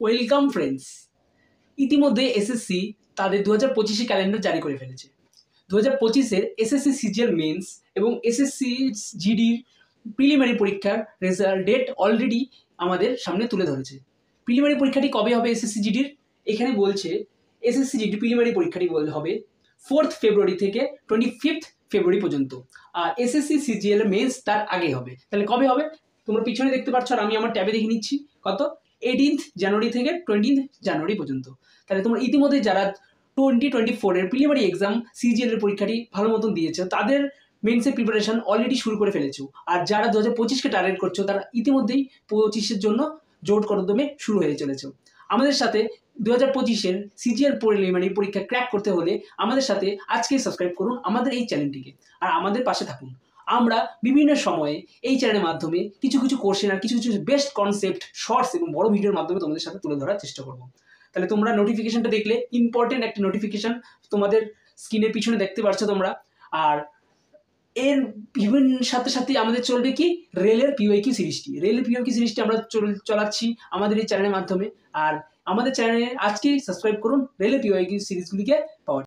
Welcome friends. ইতিমধ্যে SSC তাদের 2025 calendar জারি করে ফেলেছে। 2025-এর এসএসসি সিজিএল মেন্স এবং এসএসসি জিডির প্রিলিমিনারি পরীক্ষার রেজাল্ট ডেট অলরেডি আমাদের সামনে তুলে ধরেছে। প্রিলিমিনারি পরীক্ষাটি কবে হবে এসএসসি জিডির? এখানে বলছে এসএসসি জিডি প্রিলিমিনারি পরীক্ষাটি হবে 4th ফেব্রুয়ারি থেকে 25th ফেব্রুয়ারি পর্যন্ত, আর এসএসসি সিজিএল মেন্স তার আগে হবে। তাহলে কবে হবে? তোমরা পিছনে দেখতে পাচ্ছ আর আমি আমার ট্যাবে দেখে নিচ্ছি। কত? 18th জানুয়ারি থেকে 20th জানুয়ারি পর্যন্ত। তাহলে তোমরা ইতিমধ্যে যারা 2024-এর প্রিলিমিনারি এক্সাম সিজিএল এর পরীক্ষাটি ভালো মতন দিয়েছে তাদের মেন্সের প্রিপারেশন অলরেডি শুরু করে ফেলেছো, আর যারা 2025-কে টার্গেট করছো তারা ইতিমধ্যেই 25-এর জন্য জোর কদমে শুরু হয়ে চলেছে। আমাদের সাথে 2025-এর সিজিএল প্রিলিমিনারি পরীক্ষা ক্র্যাক করতে হলে আমাদের সাথে আজকেই সাবস্ক্রাইব করুন আমাদের এই চ্যানেলটিকে, আর আমাদের পাশে থাকুন। আমরা বিভিন্ন সময়ে এই চ্যানেলের মাধ্যমে কিছু কোশ্চেন আর কিছু বেস্ট কনসেপ্ট শর্টস এবং বড় ভিডিওর মাধ্যমে তোমাদের সাথে তুলে ধরার চেষ্টা করব। তাহলে তোমরা নোটিফিকেশনটা দেখলে, ইম্পর্টেন্ট একটা নোটিফিকেশন তোমাদের স্ক্রিনের পিছনে দেখতে পাচ্ছ তোমরা। আর এর বিভিন্ন সাথে আমাদের চলবে কি রেলের পিওয়াইকিউ সিরিজটি। রেলের পিওয়াইকিউ সিরিজটি আমরা চালাচ্ছি আমাদের এই চ্যানেলের মাধ্যমে। আর আমাদের চ্যানেলে আজকেই সাবস্ক্রাইব করুন রেলের পিওয়াইকিউ সিরিজগুলিকে পাওয়ার।